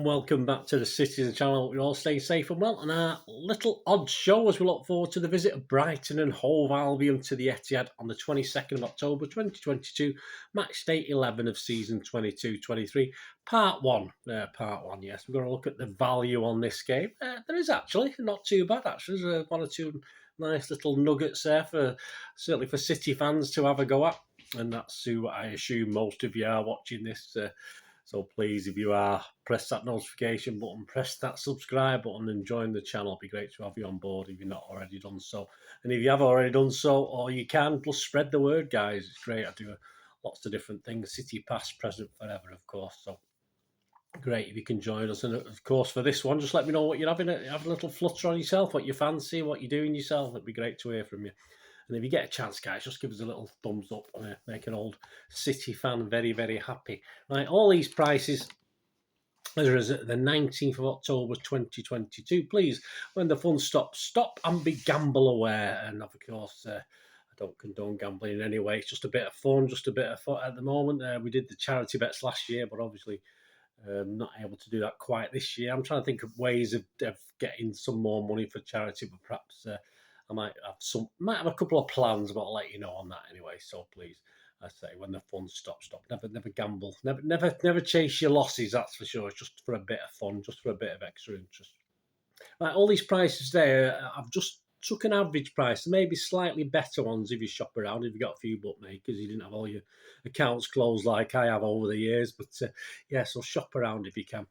and welcome back to the Citizen channel. We're all staying safe and well, and our little odd show as we look forward to the visit of Brighton and Hove Albion to the Etihad on the 22nd of October 2022, match day 11 of season 22-23, part one. Yes, we're going to look at the value on this game. There is actually not too bad. Actually, there's one or two nice little nuggets there certainly for City fans to have a go at, and that's who I assume most of you are watching this. So please, if you are, press that notification button, press that subscribe button and join the channel. It'd be great to have you on board if you've not already done so. And if you have already done so, or you can, just spread the word, guys. It's great. I do lots of different things. City past, present, forever, of course. So great if you can join us. And of course, for this one, just let me know what you're having. Have a little flutter on yourself, what you fancy, what you're doing yourself. It'd be great to hear from you. And if you get a chance, guys, just give us a little thumbs up and make an old City fan very, very happy. Right, all these prices are as at the 19th of October 2022. Please, when the fun stops, stop and be gamble aware. And of course, I don't condone gambling in any way. It's just a bit of fun, at the moment. We did the charity bets last year, but obviously not able to do that quite this year. I'm trying to think of ways of getting some more money for charity, but perhaps I might have a couple of plans, but I'll let you know on that anyway. So please, I say, when the fun stops, stop. Never gamble. Never chase your losses. That's for sure. It's just for a bit of fun, just for a bit of extra interest. Right, all these prices there, I've just took an average price. Maybe slightly better ones if you shop around. If you've got a few bookmakers, you didn't have all your accounts closed like I have over the years. But yeah, so shop around if you can.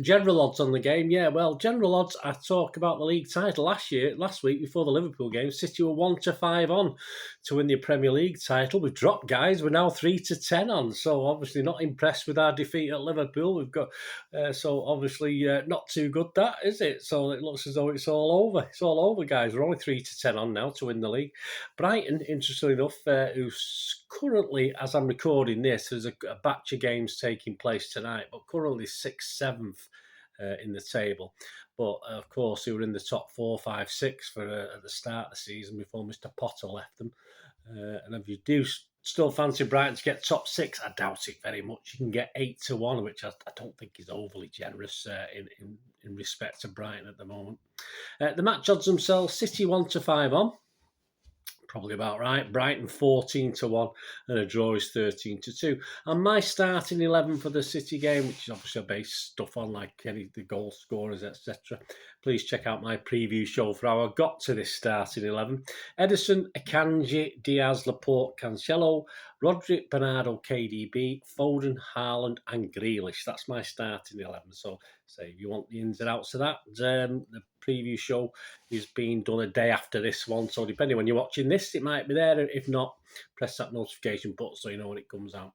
General odds on the game, yeah. Well, general odds. I talk about the league title last week before the Liverpool game. City were 1-5 on to win the Premier League title. We've dropped, guys. We're now 3-10 on. So obviously not impressed with our defeat at Liverpool. We've got so obviously not too good, that is it. So it looks as though it's all over. It's all over, guys. We're only 3-10 on now to win the league. Brighton, interestingly enough, who's currently, as I'm recording this, there's a batch of games taking place tonight, but currently 6th, 7th. In the table, but of course they were in the top 4, 5, 6 at the start of the season before Mr. Potter left them. And if you do still fancy Brighton to get top 6, I doubt it very much. You can get 8-1, which I don't think is overly generous in respect to Brighton at the moment. The match odds themselves: City 1-5 on. Probably about right. Brighton 14-1 and a draw is 13-2. And my starting 11 for the City game, which is obviously based stuff on like the goal scorers, etc. Please check out my preview show for how I got to this starting 11. Ederson, Akanji, Diaz, Laporte, Cancelo, Rodri, Bernardo, KDB, Foden, Haaland and Grealish. That's my starting 11. So if you want the ins and outs of that, the preview show is being done a day after this one. So depending when you're watching this, it might be there. If not, press that notification button so you know when it comes out.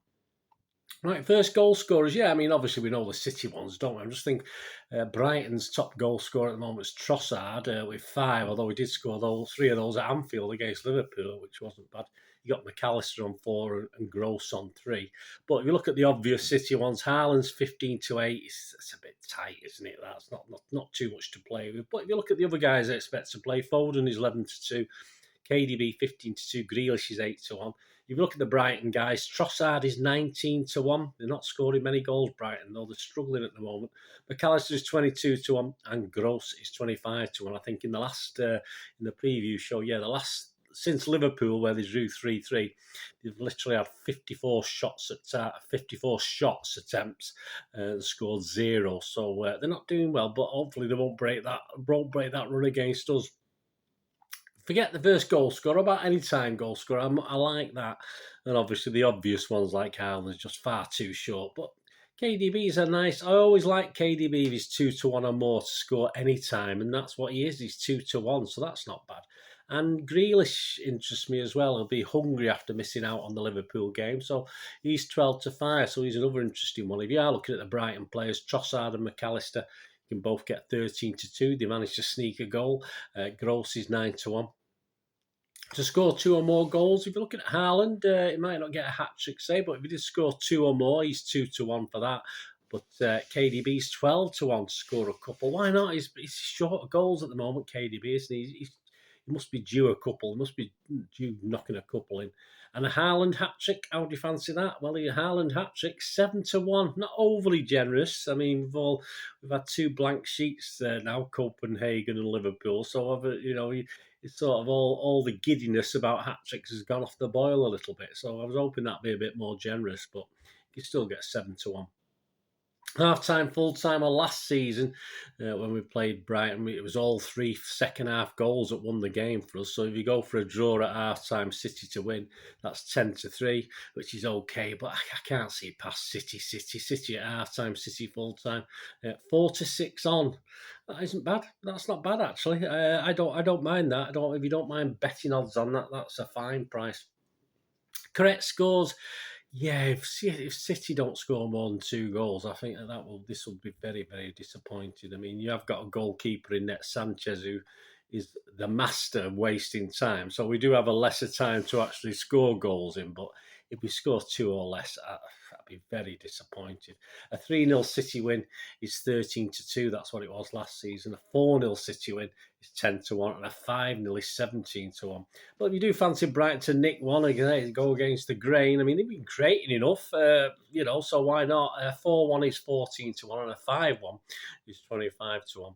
Right, first goal scorers. Yeah, I mean, obviously we know the City ones, don't we? I'm just thinking Brighton's top goal scorer at the moment is Trossard with 5, although he did score 3 of those at Anfield against Liverpool, which wasn't bad. You got McAllister on 4 and Gross on 3. But if you look at the obvious City ones, Haaland's 15-8. It's a bit tight, isn't it? That's not too much to play with. But if you look at the other guys I expect to play, Foden is 11-2. KDB 15-2, Grealish is 8-1. If you look at the Brighton guys, Trossard is 19-1. They're not scoring many goals, Brighton, though they're struggling at the moment. McAllister is 22-1 and Gross is 25-1. I think in the last in the preview show, since Liverpool, where they drew 3-3, they've literally had 54 shots attempts and scored 0. So they're not doing well, but hopefully they won't break that run against us. Forget the first goal scorer, about any time goal scorer. I like that. And obviously the obvious ones like Haaland is just far too short. But KDB's are nice. I always like KDB if he's 2-1 or more to score any time. And that's what he is. He's 2-1, so that's not bad. And Grealish interests me as well. He'll be hungry after missing out on the Liverpool game. So he's 12-5, so he's another interesting one. If you are looking at the Brighton players, Trossard and McAllister can both get 13-2. They managed to sneak a goal. Gross is 9-1. To score 2 or more goals, if you're looking at Haaland, he might not get a hat-trick, say, but if he did score 2 or more, he's 2-1 for that. But KDB's 12-1 to score a couple. Why not? He's short of goals at the moment, KDB, isn't he? he must be due a couple. He must be due knocking a couple in. And a Haaland hat-trick, how do you fancy that? Well, a Haaland hat-trick, 7-1, not overly generous. I mean, we've had 2 blank sheets now, Copenhagen and Liverpool. So, it's sort of all the giddiness about hat-tricks has gone off the boil a little bit. So I was hoping that'd be a bit more generous, but you still get 7-1. Half-time, full-time on last season when we played Brighton, it was all 3 second-half goals that won the game for us. So if you go for a draw at half-time, City to win, that's 10-3, which is okay. But I can't see it past City at half-time, City full-time. 4-6 on. That isn't bad. That's not bad, actually. I don't mind that. If you don't mind betting odds on that, that's a fine price. Correct scores. Yeah, if City don't score more than 2 goals, I think this will be very, very disappointing. I mean, you have got a goalkeeper in net, Sanchez, who is the master of wasting time. So we do have a lesser time to actually score goals in, but if we score 2 or less, I'd be very disappointed. A 3-0 City win is 13-2. That's what it was last season. A 4-0 City win is 10-1, and a 5-0 is 17-1. But if you do fancy Brighton to nick one again, go against the grain, I mean, they've been creating enough, so why not? A 4-1 is 14-1, and a 5-1 is 25-1.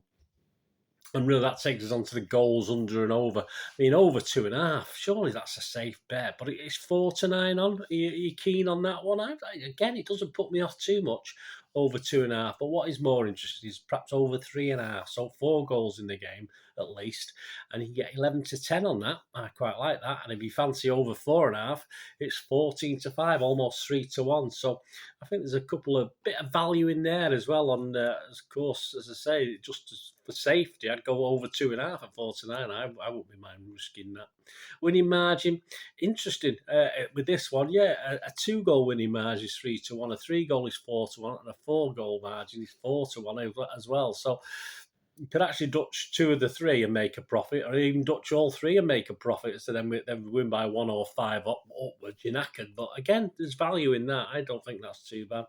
And really, that takes us on to the goals under and over. I mean, over 2.5. Surely that's a safe bet. But it's 4-9 on. Are you keen on that one? Again, it doesn't put me off too much. Over 2.5. But what is more interesting is perhaps over 3.5. So 4 goals in the game at least. And you can get 11-10 on that. I quite like that. And if you fancy over 4.5, it's 14-5, almost 3-1. So I think there's a couple of bit of value in there as well. On, of course, as I say, just for safety, I'd go over 2.5 at 4-9. I wouldn't be mind risking that. Winning margin, interesting with this one. Yeah, a 2-goal winning margin is 3-1. A 3-goal is 4-1, and a 4-goal margin is 4-1 as well. So you could actually Dutch 2 of the 3 and make a profit, or even Dutch all 3 and make a profit. So then we win by 1 or 5 upwards. You're knackered. But again, there's value in that. I don't think that's too bad.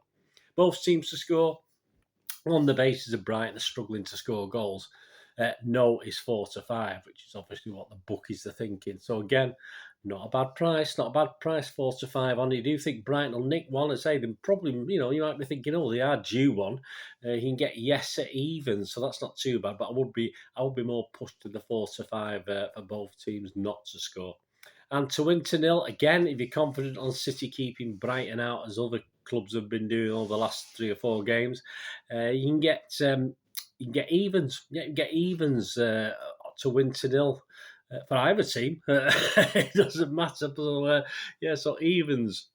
Both teams to score on the basis of Brighton are struggling to score goals. No is 4-5, which is obviously what the bookies are thinking. So again, not a bad price, 4-5 on. You do think Brighton will nick one? I say them probably, you might be thinking, oh, they are due one. You can get yes at even, so that's not too bad. But I would be more pushed to the 4-5 for both teams not to score. And to win 2-0, again, if you're confident on City keeping Brighton out, as other clubs have been doing over the last 3 or 4 games, you can get evens. Yeah, you can get evens to win 2-0 for either team. It doesn't matter. So evens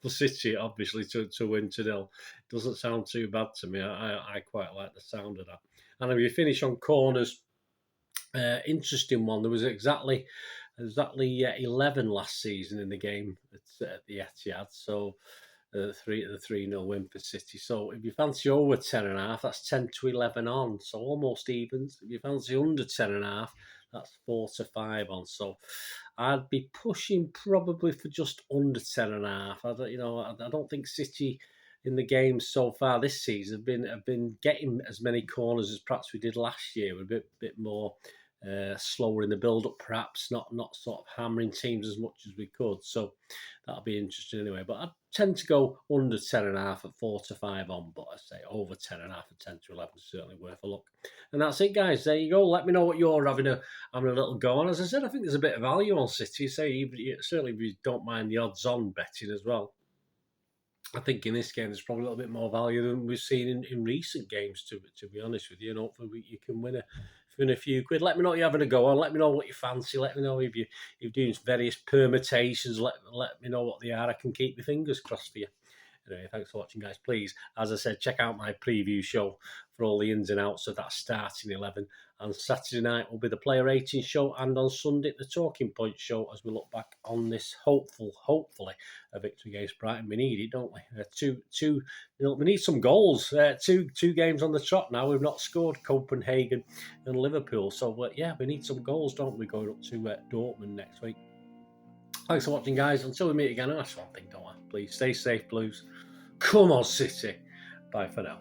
for City, obviously, to win 2-0. Doesn't sound too bad to me. I quite like the sound of that. And if you finish on corners, interesting one. There was exactly 11 last season in the game at the Etihad. So the 3-0 win for City. So if you fancy over 10.5, that's 10-11 on. So almost evens. If you fancy under 10.5, that's 4-5 on. So I'd be pushing probably for just under 10.5. I don't think City in the games so far this season have been getting as many corners as perhaps we did last year. We're a bit more slower in the build-up, perhaps not sort of hammering teams as much as we could. So that'll be interesting anyway. But I tend to go under 10.5 at 4-5 on, but I say over 10.5 at 10-11 is certainly worth a look. And that's it, guys. There you go. Let me know what you're having a little go on. As I said, I think there's a bit of value on City. Certainly if you don't mind the odds-on betting as well. I think in this game there's probably a little bit more value than we've seen in recent games, to be honest with you. And hopefully you can win a few quid. Let me know what you're having a go on. Let me know what you fancy. Let me know if you're doing various permutations. Let me know what they are. I can keep my fingers crossed for you. Anyway, thanks for watching, guys. Please, as I said, check out my preview show for all the ins and outs of that starting 11. And Saturday night will be the Player 18 show, and on Sunday, the Talking Point show, as we look back on this hopefully, a victory against Brighton. We need it, don't we? We need some goals. Two games on the trot now. We've not scored Copenhagen and Liverpool. So, we need some goals, don't we, going up to Dortmund next week. Thanks for watching, guys. Until we meet again, and that's one thing, don't I? Please stay safe, Blues. Come on, City. Bye for now.